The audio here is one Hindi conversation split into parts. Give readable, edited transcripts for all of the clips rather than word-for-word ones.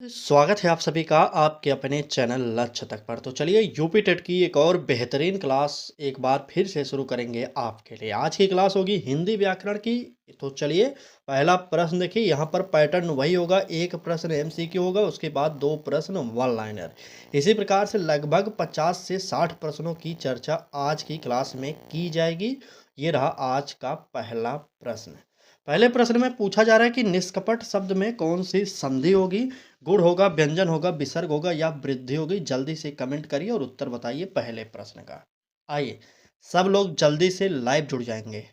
स्वागत है आप सभी का आपके अपने चैनल लक्ष्य तक पर। तो चलिए यूपी टेट की एक और बेहतरीन क्लास एक बार फिर से शुरू करेंगे आपके लिए। आज की क्लास होगी हिंदी व्याकरण की। तो चलिए पहला प्रश्न देखिए, यहाँ पर पैटर्न वही होगा, एक प्रश्न एमसीक्यू होगा, उसके बाद दो प्रश्न वन लाइनर। इसी प्रकार से लगभग 50 से 60 प्रश्नों की चर्चा आज की क्लास में की जाएगी। ये रहा आज का पहला प्रश्न। पहले प्रश्न में पूछा जा रहा है कि निष्कपट शब्द में कौन सी संधि होगी। गुण होगा, व्यंजन होगा, विसर्ग होगा या वृद्धि होगी। जल्दी से कमेंट करिए और उत्तर बताइए पहले प्रश्न का। आइए सब लोग जल्दी से लाइव जुड़ जाएंगे।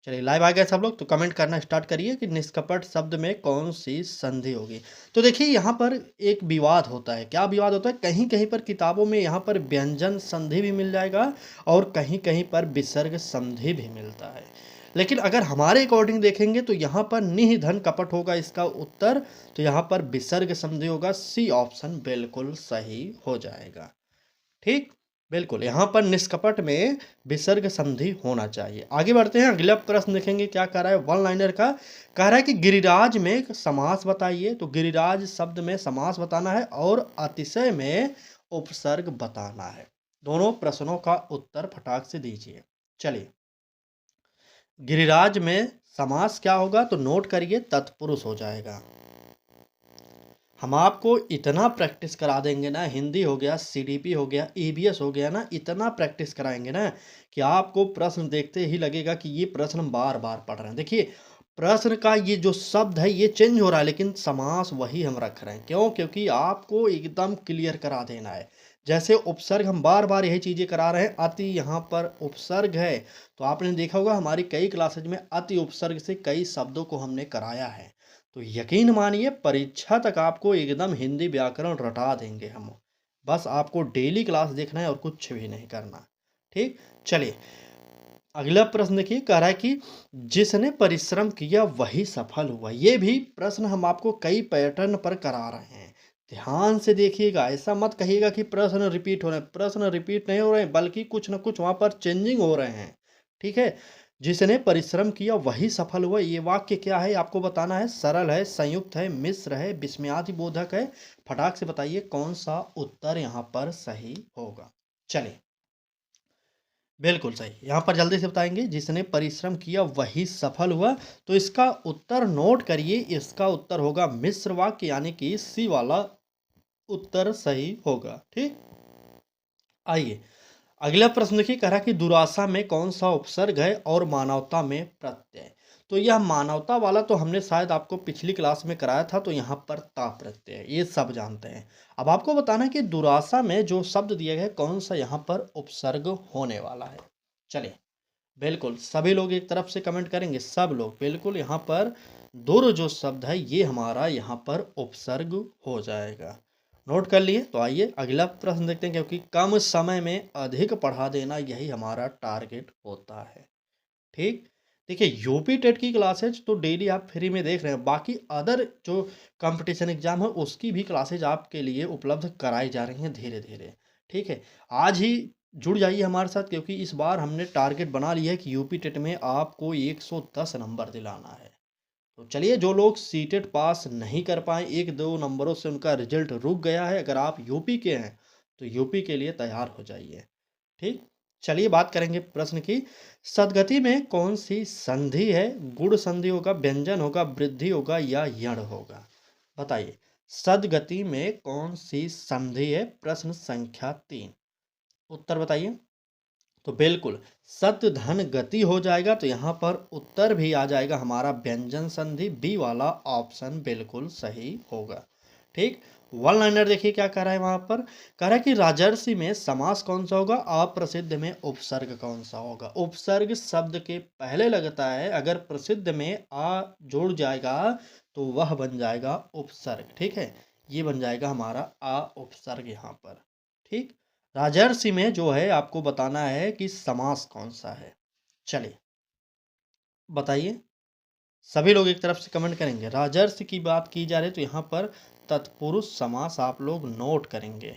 चलिए लाइव आ गए सब लोग, तो कमेंट करना स्टार्ट करिए कि निष्कपट शब्द में कौन सी संधि होगी। तो देखिए यहाँ पर एक विवाद होता है। क्या विवाद होता है? कहीं कहीं पर किताबों में यहाँ पर व्यंजन संधि भी मिल जाएगा और कहीं कहीं पर विसर्ग संधि भी मिलता है। लेकिन अगर हमारे अकॉर्डिंग देखेंगे तो यहाँ पर निहि धन कपट होगा इसका उत्तर। तो यहाँ पर विसर्ग संधि होगा। सी ऑप्शन बिल्कुल सही हो जाएगा। ठीक, बिल्कुल यहाँ पर निष्कपट में विसर्ग संधि होना चाहिए। आगे बढ़ते हैं, अगला प्रश्न देखेंगे क्या कह रहा है वन लाइनर का। कह रहा है कि गिरिराज में समास बताइए। तो गिरिराज शब्द में समास बताना है और अतिशय में उपसर्ग बताना है। दोनों प्रश्नों का उत्तर फटाक से दीजिए। चलिए, गिरिराज में समास क्या होगा? तो नोट करिए, तत्पुरुष हो जाएगा। हम आपको इतना प्रैक्टिस करा देंगे ना, हिंदी हो गया, सीडीपी हो गया, ईवीएस हो गया ना, इतना प्रैक्टिस कराएंगे ना कि आपको प्रश्न देखते ही लगेगा कि ये प्रश्न हम बार बार पढ़ रहे हैं। देखिए प्रश्न का ये जो शब्द है ये चेंज हो रहा है, लेकिन समास वही हम रख रहे हैं। क्यों? क्योंकि आपको एकदम क्लियर करा देना है। जैसे उपसर्ग हम बार बार यही चीज़ें करा रहे हैं। अति यहाँ पर उपसर्ग है, तो आपने देखा होगा हमारी कई क्लासेज में अति उपसर्ग से कई शब्दों को हमने कराया है। तो यकीन मानिए परीक्षा तक आपको एकदम हिंदी व्याकरण रटा देंगे हम। बस आपको डेली क्लास देखना है और कुछ भी नहीं करना। ठीक, चलिए अगला प्रश्न देखिए, कह रहा है कि जिसने परिश्रम किया वही सफल हुआ। ये भी प्रश्न हम आपको कई पैटर्न पर करा रहे हैं। ध्यान से देखिएगा, ऐसा मत कहिएगा कि प्रश्न रिपीट हो रहे हैं। प्रश्न रिपीट नहीं हो रहे हैं, बल्कि कुछ ना कुछ वहां पर चेंजिंग हो रहे हैं। ठीक है, जिसने परिश्रम किया वही सफल हुआ। ये वाक्य क्या है आपको बताना है। सरल है, संयुक्त है, मिश्र है, विस्मयादि बोधक है। फटाक से बताइए कौन सा उत्तर यहाँ पर सही होगा। चलिए, बिल्कुल सही। यहाँ पर जल्दी से बताएंगे, जिसने परिश्रम किया वही सफल हुआ। तो इसका उत्तर नोट करिए, इसका उत्तर होगा मिश्र वाक्य, यानी कि सी वाला उत्तर सही होगा। ठीक, आइए अगला प्रश्न देखिए, कह रहा कि दुराशा में कौन सा उपसर्ग है और मानवता में प्रत्यय। तो यह मानवता वाला तो हमने शायद आपको पिछली क्लास में कराया था। तो यहाँ पर ता प्रत्यय है, ये सब जानते हैं। अब आपको बताना है कि दुराशा में जो शब्द दिया गया है कौन सा यहाँ पर उपसर्ग होने वाला है। चलिए, बिल्कुल सभी लोग एक तरफ से कमेंट करेंगे, सब लोग बिल्कुल। यहाँ पर दुर जो शब्द है ये हमारा यहाँ पर उपसर्ग हो जाएगा। नोट कर लिए? तो आइए अगला प्रश्न देखते हैं, क्योंकि कम समय में अधिक पढ़ा देना यही हमारा टारगेट होता है। ठीक, देखिए यूपी टेट की क्लासेज तो डेली आप फ्री में देख रहे हैं। बाकी अदर जो कंपटीशन एग्जाम है उसकी भी क्लासेज आपके लिए उपलब्ध कराई जा रही हैं धीरे धीरे। ठीक है, आज ही जुड़ जाइए हमारे साथ, क्योंकि इस बार हमने टारगेट बना लिया है कि यूपी टेट में आपको 110 नंबर दिलाना है। तो चलिए, जो लोग सीटेट पास नहीं कर पाए, एक दो नंबरों से उनका रिजल्ट रुक गया है, अगर आप यूपी के हैं तो यूपी के लिए तैयार हो जाइए। ठीक, चलिए बात करेंगे प्रश्न की। सदगति में कौन सी संधि है? गुण संधि होगा, व्यंजन होगा, वृद्धि होगा या यण होगा। बताइए, सदगति में कौन सी संधि है? प्रश्न संख्या 3, उत्तर बताइए। तो बिल्कुल सत धन गति हो जाएगा। तो यहाँ पर उत्तर भी आ जाएगा हमारा व्यंजन संधि, बी वाला ऑप्शन बिल्कुल सही होगा। ठीक, वन लाइनर देखिए क्या कह रहा है वहां पर। कह रहा है कि राजर्षि में समास कौन सा होगा, अप्रसिद्ध में उपसर्ग कौन सा होगा। उपसर्ग शब्द के पहले लगता है, अगर प्रसिद्ध में आ जोड़ जाएगा तो वह बन जाएगा उपसर्ग। ठीक है, ये बन जाएगा हमारा आ उपसर्ग यहाँ पर। ठीक, राजर्षि में जो है आपको बताना है कि समास कौन सा है। चलिए बताइए, सभी लोग एक तरफ से कमेंट करेंगे। राजर्षि की बात की जा रही है तो यहाँ पर तत्पुरुष समास आप लोग नोट करेंगे।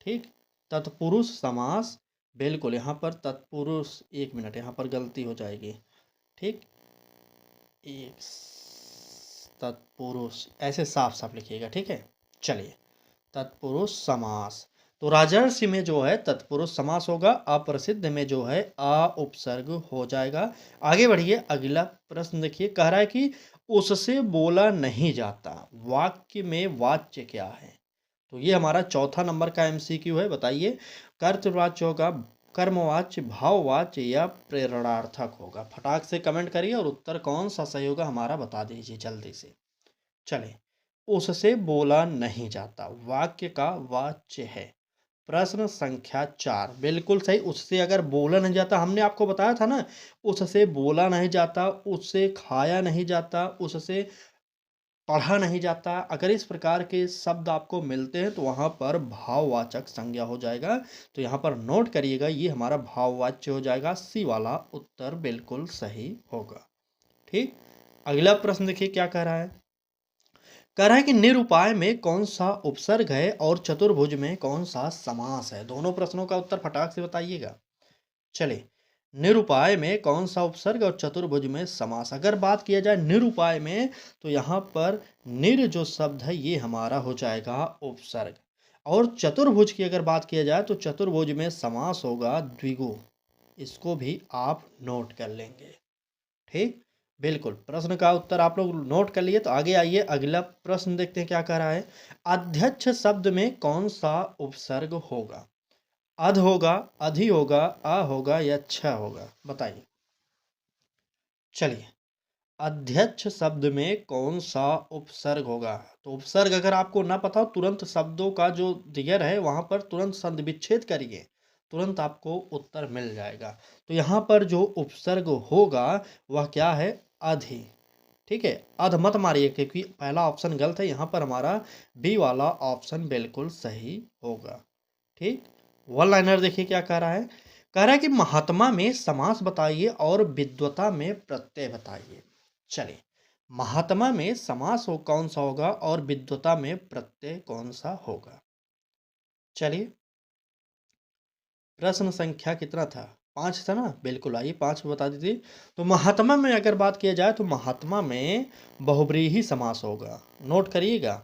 ठीक, तत्पुरुष समास बिल्कुल। यहाँ पर तत्पुरुष, एक मिनट यहाँ पर गलती हो जाएगी। ठीक, एक तत्पुरुष, ऐसे साफ साफ लिखिएगा, ठीक है। चलिए, तत्पुरुष समास। तो राजर्षि में जो है तत्पुरुष समास होगा, अप्रसिद्ध में जो है आ उपसर्ग हो जाएगा। आगे बढ़िए, अगला प्रश्न देखिए, कह रहा है कि उससे बोला नहीं जाता, वाक्य में वाच्य क्या है। तो ये हमारा चौथा नंबर का एमसीक्यू है। बताइए, कर्तवाच्य होगा, कर्मवाच्य, भाववाच्य या प्रेरणार्थक होगा। फटाक से कमेंट करिए और उत्तर कौन सा सही होगा हमारा बता दीजिए जल्दी से। चले, उससे बोला नहीं जाता वाक्य का वाच्य है। प्रश्न संख्या 4 बिल्कुल सही। उससे अगर बोला नहीं जाता, हमने आपको बताया था ना, उससे बोला नहीं जाता, उससे खाया नहीं जाता, उससे पढ़ा नहीं जाता, अगर इस प्रकार के शब्द आपको मिलते हैं तो वहाँ पर भाववाचक संज्ञा हो जाएगा। तो यहाँ पर नोट करिएगा, ये हमारा भाववाच्य हो जाएगा। सी वाला उत्तर बिल्कुल सही होगा। ठीक, अगला प्रश्न देखिए क्या कह रहा है। कह रहा है कि निरुपाय में कौन सा उपसर्ग है और चतुर्भुज में कौन सा समास है। दोनों प्रश्नों का उत्तर फटाक से बताइएगा। चले, निरुपाय में कौन सा उपसर्ग और चतुर्भुज में समास। अगर बात किया जाए निरुपाय में, तो यहाँ पर निर जो शब्द है ये हमारा हो जाएगा उपसर्ग। और चतुर्भुज की अगर बात किया जाए तो चतुर्भुज में समास होगा द्विगु। इसको भी आप नोट कर लेंगे। ठीक, बिल्कुल, प्रश्न का उत्तर आप लोग नोट कर लिए। तो आगे आइए, अगला प्रश्न देखते हैं क्या कह रहा है। अध्यक्ष शब्द में कौन सा उपसर्ग होगा। अध होगा, अधि होगा, आ होगा या छ होगा, बताइए। चलिए, अध्यक्ष शब्द में कौन सा उपसर्ग होगा। तो उपसर्ग अगर आपको ना पता हो, तुरंत शब्दों का जो दिगर है वहां पर तुरंत संधि विच्छेद करिए, तुरंत आपको उत्तर मिल जाएगा। तो यहाँ पर जो उपसर्ग होगा वह क्या है, अधि। ठीक है, अध मत मारिए क्योंकि पहला ऑप्शन गलत है। यहाँ पर हमारा बी वाला ऑप्शन बिल्कुल सही होगा। ठीक, वन लाइनर देखिए क्या कह रहा है। कह रहा है कि महात्मा में समास बताइए और विद्वता में प्रत्यय बताइए। चलिए, महात्मा में समास हो कौन सा होगा और विद्वता में प्रत्यय कौन सा होगा। चलिए, प्रश्न संख्या कितना था, 5 था ना। बिल्कुल, आइए 5 बता दीजिए। तो महात्मा में अगर बात किया जाए तो महात्मा में बहुब्रीहि समास होगा, नोट करिएगा।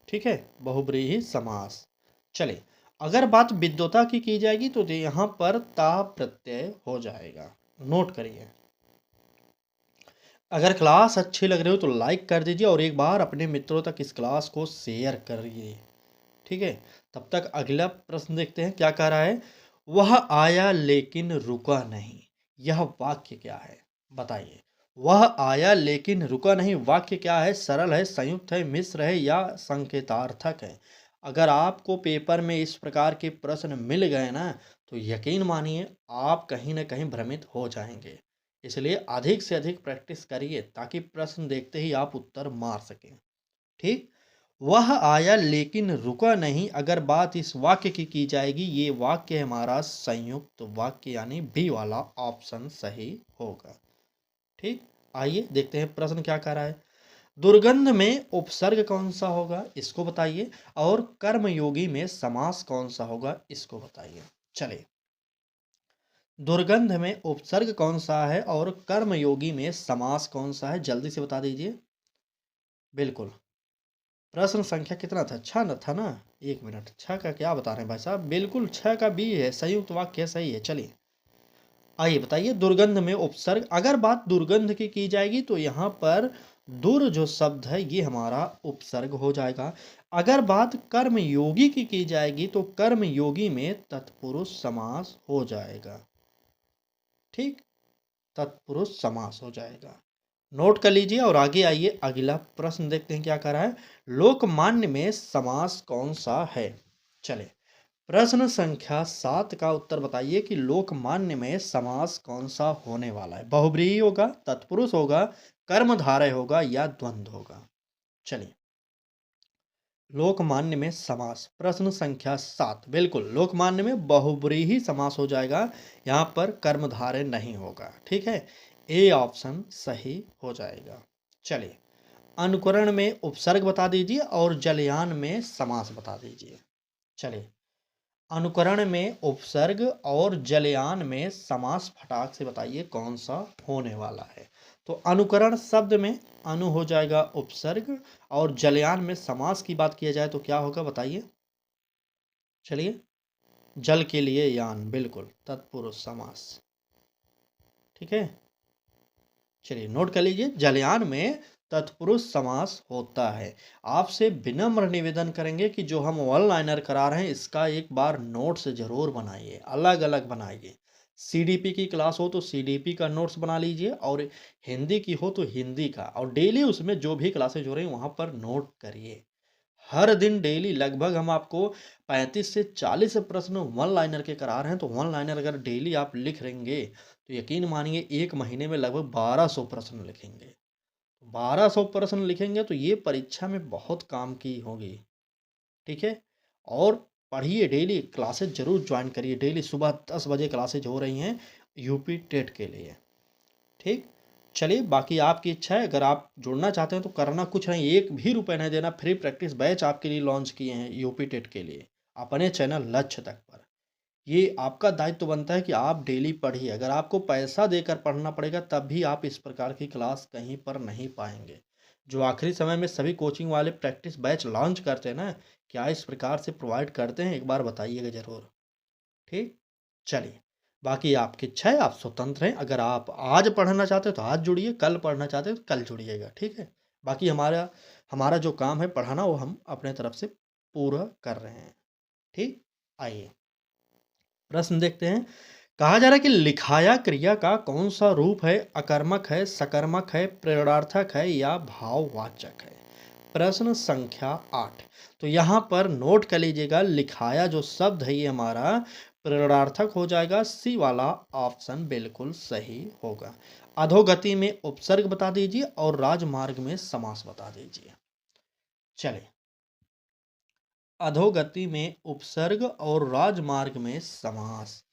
ठीक है, बहुब्रीहि समास। चलिए, अगर बात विद्वता की जाएगी तो यहाँ पर ता प्रत्यय हो जाएगा, नोट करिए। अगर क्लास अच्छी लग रही हो तो लाइक कर दीजिए और एक बार अपने मित्रों तक इस क्लास को शेयर करिए। ठीक है, तब तक अगला प्रश्न देखते हैं क्या कह रहा है। वह आया लेकिन रुका नहीं, यह वाक्य क्या है, बताइए। वह आया लेकिन रुका नहीं, वाक्य क्या है। सरल है, संयुक्त है, मिश्र है या संकेतार्थक है। अगर आपको पेपर में इस प्रकार के प्रश्न मिल गए ना, तो यकीन मानिए आप कहीं ना कहीं भ्रमित हो जाएंगे। इसलिए अधिक से अधिक प्रैक्टिस करिए ताकि प्रश्न देखते ही आप उत्तर मार सकें। ठीक, वह आया लेकिन रुका नहीं, अगर बात इस वाक्य की जाएगी, ये वाक्य हमारा संयुक्त वाक्य यानी बी वाला ऑप्शन सही होगा। ठीक, आइए देखते हैं प्रश्न क्या कह रहा है। दुर्गंध में उपसर्ग कौन सा होगा, इसको बताइए। और कर्मयोगी में समास कौन सा होगा, इसको बताइए। चलिए, दुर्गंध में उपसर्ग कौन सा है और कर्मयोगी में समास कौन सा है, जल्दी से बता दीजिए। बिल्कुल, प्रश्न संख्या कितना था, 6 न था ना। 1 मिनट, 6 का क्या बता रहे हैं भाई साहब। बिल्कुल 6 का बी है, संयुक्त वाक्य है, सही है। चलिए, आइए बताइए, दुर्गंध में उपसर्ग। अगर बात दुर्गंध की जाएगी तो यहाँ पर दुर जो शब्द है ये हमारा उपसर्ग हो जाएगा। अगर बात कर्मयोगी की जाएगी तो कर्मयोगी में तत्पुरुष समास हो जाएगा। ठीक, तत्पुरुष समास हो जाएगा, नोट कर लीजिए। और आगे आइए, अगला प्रश्न देखते हैं क्या कर रहा है। लोकमान्य में समास कौन सा है। चले, प्रश्न संख्या 7 का उत्तर बताइए कि लोकमान्य में समास कौन सा होने वाला है। बहुब्रीहि होगा, तत्पुरुष होगा, कर्मधारय होगा या द्वंद्व होगा। चलिए, लोकमान्य में समास, प्रश्न संख्या 7, बिल्कुल लोकमान्य में बहुब्रीहि समास हो जाएगा। यहाँ पर कर्मधारय नहीं होगा। ठीक है, ए ऑप्शन सही हो जाएगा। चलिए, अनुकरण में उपसर्ग बता दीजिए और जलयान में समास बता दीजिए। चलिए, अनुकरण में उपसर्ग और जलयान में समास फटाक से बताइए कौन सा होने वाला है। तो अनुकरण शब्द में अनु हो जाएगा उपसर्ग, और जलयान में समास की बात किया जाए तो क्या होगा बताइए। चलिए, जल के लिए यान, बिल्कुल तत्पुरुष समास। ठीक है, चलिए नोट कर लीजिए, जलयान में तत्पुरुष समास होता है। आपसे विनम्र निवेदन करेंगे कि जो हम वन लाइनर करा रहे हैं इसका एक बार नोट्स जरूर बनाइए, अलग अलग बनाइए। सीडीपी की क्लास हो तो सीडीपी का नोट्स बना लीजिए, और हिंदी की हो तो हिंदी का, और डेली उसमें जो भी क्लासेज हो रही हैं वहाँ पर नोट करिए। हर दिन डेली लगभग हम आपको 35 से 40 प्रश्न वन लाइनर के करा रहे हैं, तो वन लाइनर अगर डेली आप लिख लेंगे तो यकीन मानिए एक महीने में लगभग 1200 प्रश्न लिखेंगे। 1200 प्रश्न लिखेंगे तो ये परीक्षा में बहुत काम की होगी। ठीक है, और पढ़िए, डेली क्लासेज जरूर ज्वाइन करिए। डेली सुबह 10 बजे क्लासेज हो रही हैं यूपी टेट के लिए। ठीक, चलिए बाकी आपकी इच्छा है, अगर आप जुड़ना चाहते हैं तो करना कुछ नहीं, एक भी रुपए नहीं देना। फ्री प्रैक्टिस बैच आपके लिए लॉन्च किए हैं यूपी टेट के लिए, अपने चैनल लक्ष्य तक पर। ये आपका दायित्व बनता है कि आप डेली पढ़िए। अगर आपको पैसा देकर पढ़ना पड़ेगा तब भी आप इस प्रकार की क्लास कहीं पर नहीं पाएंगे। जो आखिरी समय में सभी कोचिंग वाले प्रैक्टिस बैच लॉन्च करते हैं ना, क्या इस प्रकार से प्रोवाइड करते हैं, एक बार बताइएगा ज़रूर। ठीक, चलिए बाकी आपकी इच्छा है, आप स्वतंत्र हैं। अगर आप आज पढ़ना चाहते हो तो आज जुड़िए, कल पढ़ना चाहते हो तो कल जुड़िएगा। ठीक है, बाकी हमारा हमारा जो काम है पढ़ाना वो हम अपने तरफ से पूरा कर रहे हैं। ठीक, आइए प्रश्न देखते हैं। कहा जा रहा है कि लिखाया क्रिया का कौन सा रूप है, अकर्मक है, सकर्मक है, प्रेरणार्थक है या भाववाचक है। प्रश्न संख्या 8। तो यहाँ पर नोट कर लीजिएगा, लिखाया जो शब्द है ये हमारा प्रेरणार्थक हो जाएगा, सी वाला ऑप्शन बिल्कुल सही होगा। अधोगति में उपसर्ग बता दीजिए और राजमार्ग में समास बता दीजिए। चलिए, अधोगति में उपसर्ग और राजमार्ग में समास,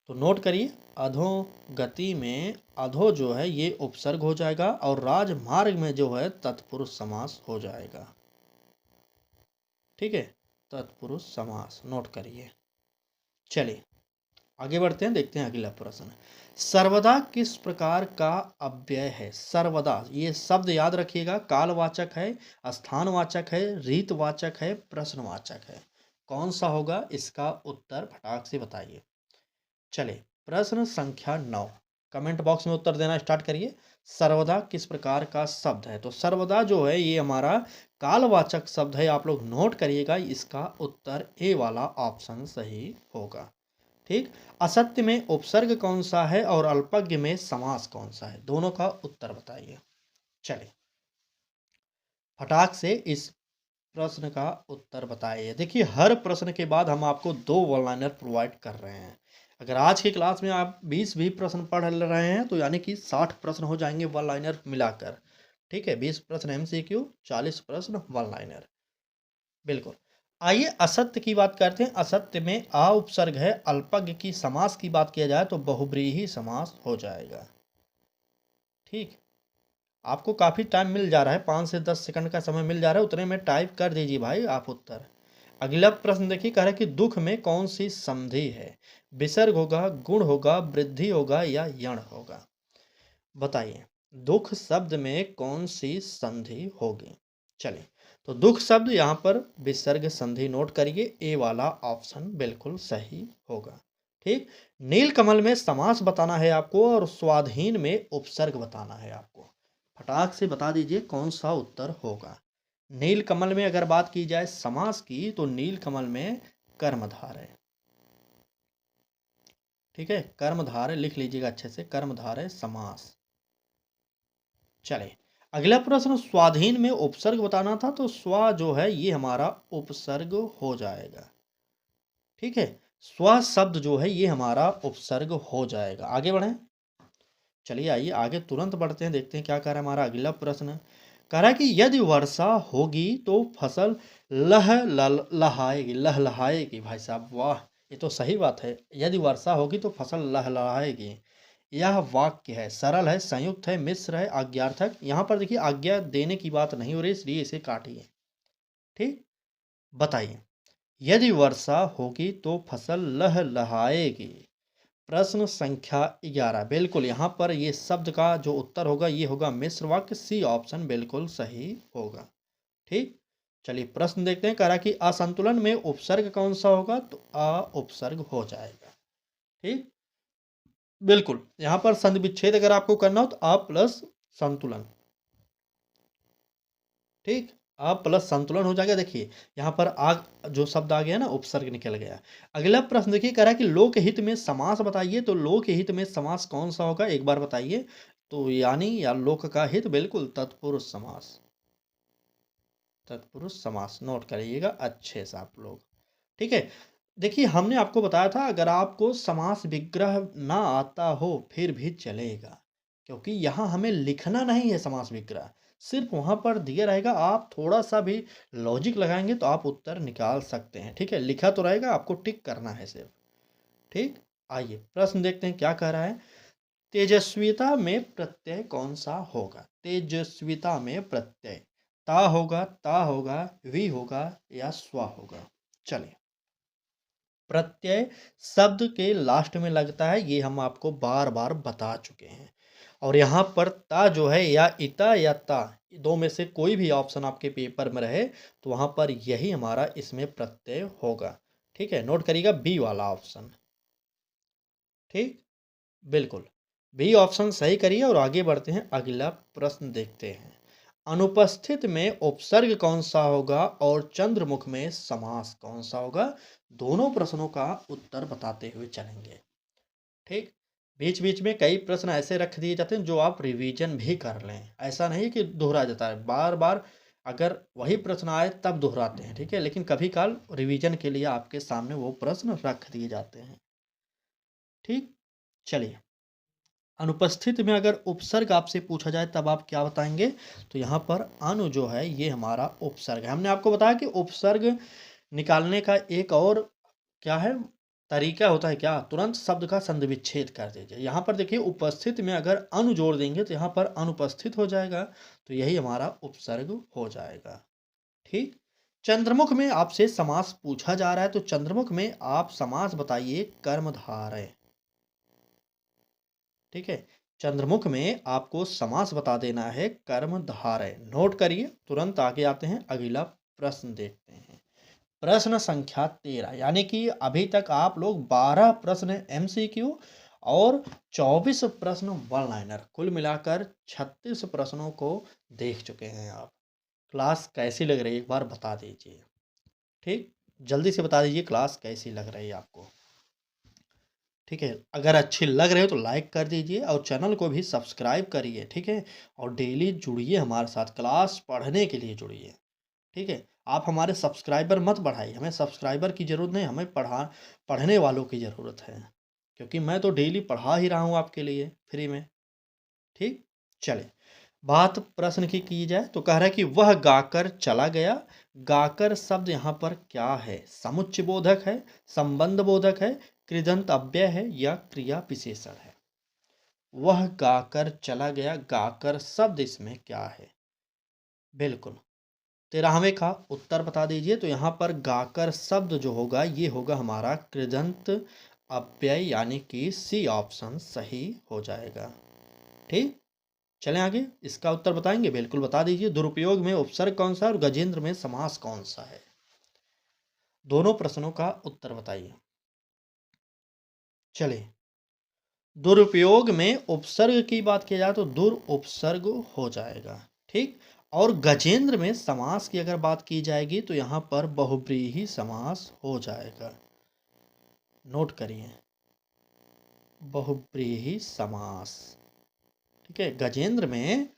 तो नोट करिए, अधोगति में अधो जो है ये उपसर्ग हो जाएगा, और राजमार्ग में जो है तत्पुरुष समास हो जाएगा। ठीक है, तत्पुरुष समास नोट करिए। चलिए आगे बढ़ते हैं, देखते हैं अगला प्रश्न। सर्वदा किस प्रकार का अव्यय है। सर्वदा ये शब्द याद रखिएगा, कालवाचक है, स्थानवाचक है, रीतवाचक है, प्रश्नवाचक है। कौन सा होगा इसका उत्तर फटाक से बताइए। चलिए प्रश्न संख्या 9, कमेंट बॉक्स में उत्तर देना स्टार्ट करिए। सर्वदा किस प्रकार का शब्द है। तो सर्वदा जो है ये हमारा कालवाचक शब्द है, आप लोग नोट करिएगा, इसका उत्तर ए वाला ऑप्शन सही होगा। ठीक, असत्य में उपसर्ग कौन सा है और अल्पज्ञ में समास कौन सा है, दोनों का उत्तर बताइए। चलिए फटाक से इस प्रश्न का उत्तर बताइए। देखिए हर प्रश्न के बाद हम आपको 2 वन लाइनर प्रोवाइड कर रहे हैं। अगर आज की क्लास में आप 20 भी प्रश्न पढ़ रहे हैं तो यानी कि 60 प्रश्न हो जाएंगे वन लाइनर मिलाकर। ठीक है, 20 प्रश्न एमसीक्यू, 40 प्रश्न वन लाइनर, बिल्कुल। आइए असत्य की बात करते हैं। असत्य में आ उपसर्ग है, अल्पज्ञ की समास की बात किया जाए तो बहुब्रीहि समास हो जाएगा। ठीक, आपको काफ़ी टाइम मिल जा रहा है, 5 से 10 सेकंड का समय मिल जा रहा है, उतने में टाइप कर दीजिए भाई आप उत्तर। अगला प्रश्न देखिए, कह रहा है कि दुख में कौन सी संधि है। विसर्ग होगा, गुण होगा, वृद्धि होगा या यण होगा। बताइए दुख शब्द में कौन सी संधि होगी। चलिए, तो दुख शब्द यहाँ पर विसर्ग संधि नोट करिए, ए वाला ऑप्शन बिल्कुल सही होगा। ठीक, नीलकमल में समास बताना है आपको और स्वाधीन में उपसर्ग बताना है आपको। फटाक से बता दीजिए कौन सा उत्तर होगा। नीलकमल में अगर बात की जाए समास की तो नीलकमल में कर्मधार है। ठीक है, कर्मधार है, लिख लीजिएगा अच्छे से, कर्मधार है समास। चले अगला प्रश्न, स्वाधीन में उपसर्ग बताना था, तो स्व जो है ये हमारा उपसर्ग हो जाएगा। ठीक है, स्व शब्द जो है ये हमारा उपसर्ग हो जाएगा। आगे बढ़ें, चलिए आइए आगे तुरंत बढ़ते हैं, देखते हैं क्या कह रहा है हमारा अगला प्रश्न। कह रहा है कि यदि वर्षा होगी तो फसल लहलहाएगी। लहलहाएगी, भाई साहब वाह, ये तो सही बात है। यदि वर्षा होगी तो फसल लहलहाएगी, यह वाक्य है, सरल है, संयुक्त है, मिश्र है, आज्ञार्थक। यहाँ पर देखिए आज्ञा देने की बात नहीं हो रही, इसलिए इसे काटिए। ठीक, बताइए यदि वर्षा होगी तो फसल लहलहाएगी। प्रश्न संख्या 11, बिल्कुल यहाँ पर ये शब्द का जो उत्तर होगा ये होगा मिश्र वाक्य, सी ऑप्शन बिल्कुल सही होगा। ठीक, चलिए प्रश्न देखते हैं। कह रहा कि असंतुलन में उपसर्ग कौन सा होगा, तो अ उपसर्ग हो जाएगा। ठीक, बिल्कुल यहाँ पर संधि विच्छेद अगर आपको करना हो तो अ प्लस संतुलन। ठीक, अ प्लस संतुलन हो जाएगा। देखिए यहाँ पर आग जो शब्द आ गया ना, उपसर्ग निकल गया। अगला प्रश्न देखिए, कह रहा है कि लोकहित में समास बताइए। तो लोकहित में समास कौन सा होगा, एक बार बताइए। तो यानी या लोक का हित, बिल्कुल तत्पुरुष समास। तत्पुरुष समास नोट करिएगा अच्छे से आप लोग। ठीक है, देखिए हमने आपको बताया था अगर आपको समास विग्रह ना आता हो फिर भी चलेगा, क्योंकि यहाँ हमें लिखना नहीं है समास विग्रह, सिर्फ वहाँ पर दिया रहेगा। आप थोड़ा सा भी लॉजिक लगाएंगे तो आप उत्तर निकाल सकते हैं। ठीक है, लिखा तो रहेगा, आपको टिक करना है सिर्फ। ठीक, आइए प्रश्न देखते हैं क्या कह रहा है। तेजस्विता में प्रत्यय कौन सा होगा। तेजस्विता में प्रत्यय ता होगा, ता होगा, वी होगा या स्वा होगा। चलिए, प्रत्यय शब्द के लास्ट में लगता है, ये हम आपको बार बार बता चुके हैं। और यहाँ पर ता जो है या इता या ता, दो में से कोई भी ऑप्शन आपके पेपर में रहे तो वहाँ पर यही हमारा इसमें प्रत्यय होगा। ठीक है, नोट करिएगा बी वाला ऑप्शन। ठीक, बिल्कुल बी ऑप्शन सही करिए और आगे बढ़ते हैं। अगला प्रश्न देखते हैं। अनुपस्थित में उपसर्ग कौन सा होगा और चंद्रमुख में समास कौन सा होगा। दोनों प्रश्नों का उत्तर बताते हुए चलेंगे। ठीक, बीच बीच में कई प्रश्न ऐसे रख दिए जाते हैं जो आप रिवीजन भी कर लें, ऐसा नहीं कि दोहरा जाता है बार बार। अगर वही प्रश्न आए तब दोहराते हैं, ठीक है, लेकिन कभी काल रिवीजन के लिए आपके सामने वो प्रश्न रख दिए जाते हैं। ठीक, चलिए, अनुपस्थित में अगर उपसर्ग आपसे पूछा जाए तब आप क्या बताएंगे। तो यहाँ पर अनु जो है ये हमारा उपसर्ग है। हमने आपको बताया कि उपसर्ग निकालने का एक और क्या है तरीका होता है, क्या, तुरंत शब्द का संधि विच्छेद कर दीजिए। यहाँ पर देखिए उपस्थित में अगर अनु जोड़ देंगे तो यहाँ पर अनुपस्थित हो जाएगा, तो यही हमारा उपसर्ग हो जाएगा। ठीक, चंद्रमुख में आपसे समास पूछा जा रहा है, तो चंद्रमुख में आप समास बताइए कर्मधारय। ठीक है, चंद्रमुख में आपको समास बता देना है कर्मधारय। नोट करिए, तुरंत आगे आते हैं, अगला प्रश्न देखते हैं। प्रश्न संख्या 13, यानी कि अभी तक आप लोग 12 प्रश्न एमसीक्यू और 24 प्रश्न वन लाइनर, कुल मिलाकर 36 प्रश्नों को देख चुके हैं आप। क्लास कैसी लग रही है एक बार बता दीजिए। ठीक, जल्दी से बता दीजिए क्लास कैसी लग रही है आपको। ठीक है, अगर अच्छी लग रहे हो तो लाइक कर दीजिए और चैनल को भी सब्सक्राइब करिए। ठीक है, और डेली जुड़िए हमारे साथ, क्लास पढ़ने के लिए जुड़िए। ठीक है, आप हमारे सब्सक्राइबर मत बढ़ाइए, हमें सब्सक्राइबर की ज़रूरत नहीं, हमें पढ़ने वालों की ज़रूरत है, क्योंकि मैं तो डेली पढ़ा ही रहा हूँ आपके लिए फ्री में। ठीक, चले बात प्रश्न की जाए तो कह रहा है कि वह गाकर चला गया। गाकर शब्द यहाँ पर क्या है, समुच्चय बोधक है, संबंध बोधक है, कृदंत अव्यय है या क्रिया विशेषण है। वह गाकर चला गया, गाकर शब्द इसमें क्या है, बिल्कुल 13वें का उत्तर बता दीजिए। तो यहाँ पर गाकर शब्द जो होगा ये होगा हमारा कृदंत अव्यय, यानी कि सी ऑप्शन सही हो जाएगा। ठीक, चलें आगे, इसका उत्तर बताएंगे, बिल्कुल बता दीजिए। दुरुपयोग में उपसर्ग कौन सा है और गजेंद्र में समास कौन सा है। दोनों प्रश्नों का उत्तर बताइए। चलिए, दुरुपयोग में उपसर्ग की बात की जाए तो दुर उपसर्ग हो जाएगा। ठीक, और गजेंद्र में समास की अगर बात की जाएगी तो यहाँ पर बहुव्रीहि समास हो जाएगा। नोट करिए, बहुव्रीहि समास। ठीक है, गजेंद्र में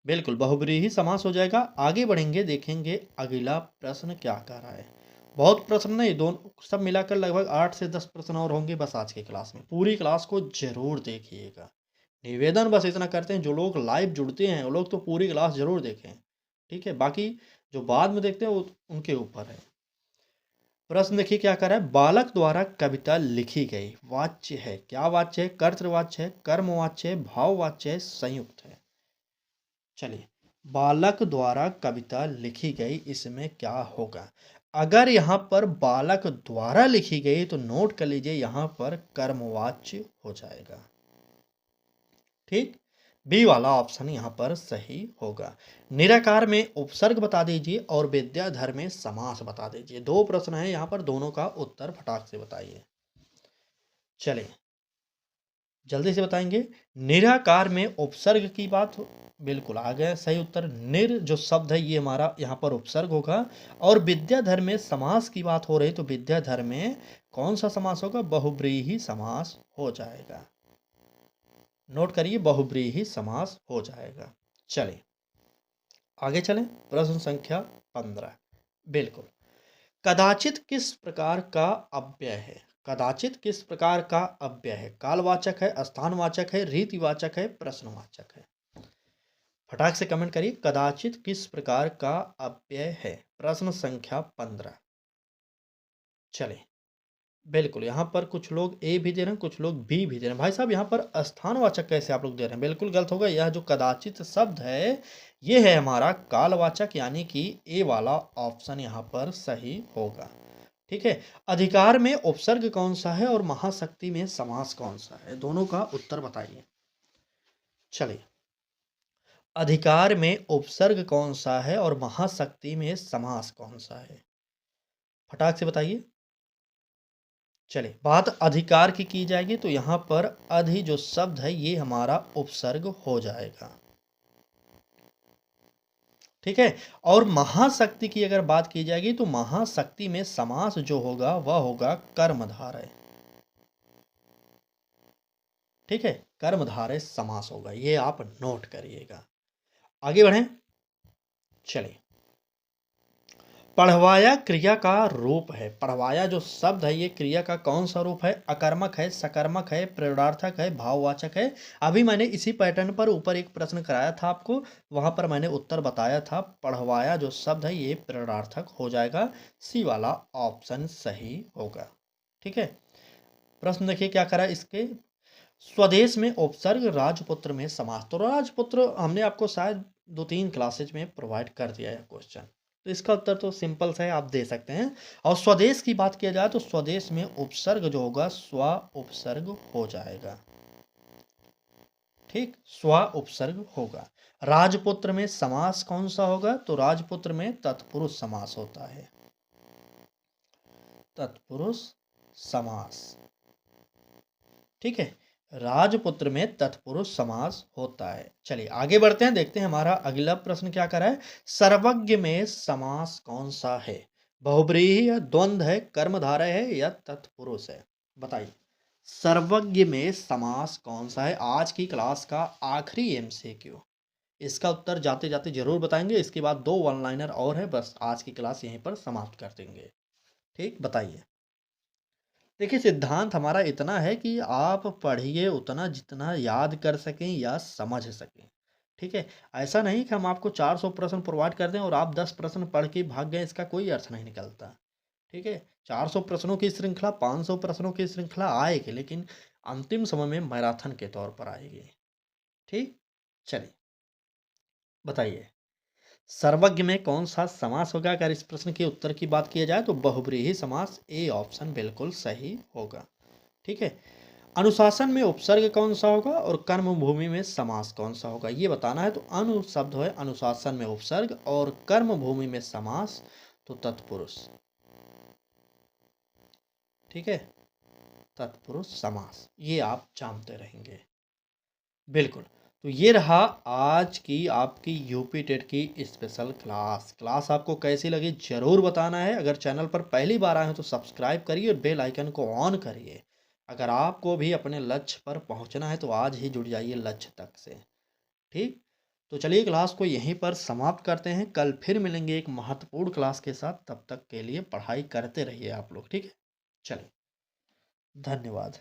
बिल्कुल बहुव्रीहि समास हो जाएगा। आगे बढ़ेंगे, देखेंगे अगला प्रश्न क्या कह रहा है। बहुत प्रश्न नहीं, दोनों सब मिलाकर लगभग 8 से 10 प्रश्न और होंगे बस आज की क्लास में। पूरी क्लास को जरूर देखिएगा। निवेदन बस इतना करते हैं, जो लोग लाइव जुड़ते हैं वो लोग तो पूरी क्लास जरूर देखें। ठीक है, बाकी जो बाद में देखते हैं वो उनके ऊपर है। प्रश्न देखिए क्या कर रहा है। बालक द्वारा कविता लिखी गई, वाच्य है, क्या वाच्य है, कर्तृवाच्य है, कर्मवाच्य है, भाववाच्य है, संयुक्त है। चलिए, बालक द्वारा कविता लिखी गई, इसमें क्या होगा। अगर यहाँ पर बालक द्वारा लिखी गई तो नोट कर लीजिए यहाँ पर कर्मवाच्य हो जाएगा। ठीक, बी वाला ऑप्शन यहाँ पर सही होगा। निराकार में उपसर्ग बता दीजिए और विद्याधर में समास बता दीजिए। दो प्रश्न है यहाँ पर, दोनों का उत्तर फटाक से बताइए। चलिए जल्दी से बताएंगे। निराकार में उपसर्ग की बात बिल्कुल आ गया सही उत्तर। निर जो शब्द है ये हमारा यहाँ पर उपसर्ग होगा। और विद्याधर में समास की बात हो रही तो विद्याधर में कौन सा समास होगा? बहुब्रीहि समास हो जाएगा। नोट करिए, बहुब्रीहि समास हो जाएगा। चलिए आगे चलें। प्रश्न संख्या 15। बिल्कुल, कदाचित किस प्रकार का अव्यय है? कदाचित किस प्रकार का अव्यय है? कालवाचक है, स्थानवाचक है, रीतिवाचक है, प्रश्नवाचक है? फटाक से कमेंट करिए, कदाचित किस प्रकार का अव्यय है? प्रश्न संख्या 15। चलिए बिल्कुल, यहाँ पर कुछ लोग ए भी दे रहे हैं, कुछ लोग बी भी दे रहे हैं। भाई साहब यहाँ पर स्थानवाचक कैसे आप लोग दे रहे हैं? बिल्कुल गलत होगा। यह जो कदाचित शब्द है ये है हमारा कालवाचक, यानी कि ए वाला ऑप्शन यहाँ पर सही होगा। ठीक है, अधिकार में उपसर्ग कौन सा है और महाशक्ति में समास कौन सा है? दोनों का उत्तर बताइए। चलिए, अधिकार में उपसर्ग कौन सा है और महाशक्ति में समास कौन सा है? फटाक से बताइए। चलिए, बात अधिकार की जाएगी तो यहाँ पर अधि जो शब्द है ये हमारा उपसर्ग हो जाएगा। ठीक है, और महाशक्ति की अगर बात की जाएगी तो महाशक्ति में समास जो होगा वह होगा कर्मधारय। ठीक है, कर्मधारय समास होगा, ये आप नोट करिएगा। आगे बढ़ें। चलिए, पढ़वाया क्रिया का रूप है। पढ़वाया जो शब्द है ये क्रिया का कौन सा रूप है? अकर्मक है, सकर्मक है, प्रेरणार्थक है, भाववाचक है? अभी मैंने इसी पैटर्न पर ऊपर एक प्रश्न कराया था आपको, वहां पर मैंने उत्तर बताया था। पढ़वाया जो शब्द है ये प्रेरणार्थक हो जाएगा। सी वाला ऑप्शन सही होगा। ठीक है, प्रश्न देखिए क्या करा इसके। स्वदेश में उपसर्ग, राजपुत्र में समास। तो राजपुत्र हमने आपको शायद 2-3 क्लासेज में प्रोवाइड कर दिया है क्वेश्चन, तो इसका उत्तर तो सिंपल सा है, आप दे सकते हैं। और स्वदेश की बात किया जाए तो स्वदेश में उपसर्ग जो होगा स्व उपसर्ग हो जाएगा। ठीक, स्व उपसर्ग होगा। राजपुत्र में समास कौन सा होगा? तो राजपुत्र में तत्पुरुष समास होता है। तत्पुरुष समास। ठीक है, राजपुत्र में तत्पुरुष समास होता है। चलिए आगे बढ़ते हैं, देखते हैं हमारा अगला प्रश्न क्या कर रहा है। सर्वज्ञ में समास कौन सा है? बहुब्रीहि है, द्वंद्व है, कर्मधारय है या तत्पुरुष है? बताइए, सर्वज्ञ में समास कौन सा है? आज की क्लास का आखिरी एमसीक्यू। इसका उत्तर जाते जाते जरूर बताएंगे, इसके बाद 2 वन लाइनर और है, बस आज की क्लास यहीं पर समाप्त कर देंगे। ठीक, बताइए। देखिए, सिद्धांत हमारा इतना है कि आप पढ़िए उतना जितना याद कर सकें या समझ सकें। ठीक है, ऐसा नहीं कि हम आपको 400 प्रश्न प्रोवाइड कर दें और आप 10 प्रश्न पढ़ के भाग गए, इसका कोई अर्थ नहीं निकलता। ठीक है, 400 प्रश्नों की श्रृंखला, 500 प्रश्नों की श्रृंखला आएगी, लेकिन अंतिम समय में मैराथन के तौर पर आएगी। ठीक, चलिए बताइए, सर्वज्ञ में कौन सा समास होगा? अगर इस प्रश्न के उत्तर की बात किया जाए तो बहुब्रीहि समास, ए ऑप्शन बिल्कुल सही होगा। ठीक है, अनुशासन में उपसर्ग कौन सा होगा और कर्म भूमि में समास कौन सा होगा ये बताना है। तो अनु शब्द है, अनुशासन में उपसर्ग, और कर्म भूमि में समास तो तत्पुरुष। ठीक है, तत्पुरुष समास, ये आप जानते रहेंगे। बिल्कुल, तो ये रहा आज की आपकी यूपी टेट की स्पेशल क्लास आपको कैसी लगी ज़रूर बताना है। अगर चैनल पर पहली बार आए हैं तो सब्सक्राइब करिए और बेल आइकन को ऑन करिए। अगर आपको भी अपने लक्ष्य पर पहुंचना है तो आज ही जुड़ जाइए लक्ष्य तक से। ठीक, तो चलिए क्लास को यहीं पर समाप्त करते हैं। कल फिर मिलेंगे एक महत्वपूर्ण क्लास के साथ, तब तक के लिए पढ़ाई करते रहिए आप लोग। ठीक है, चलिए, धन्यवाद।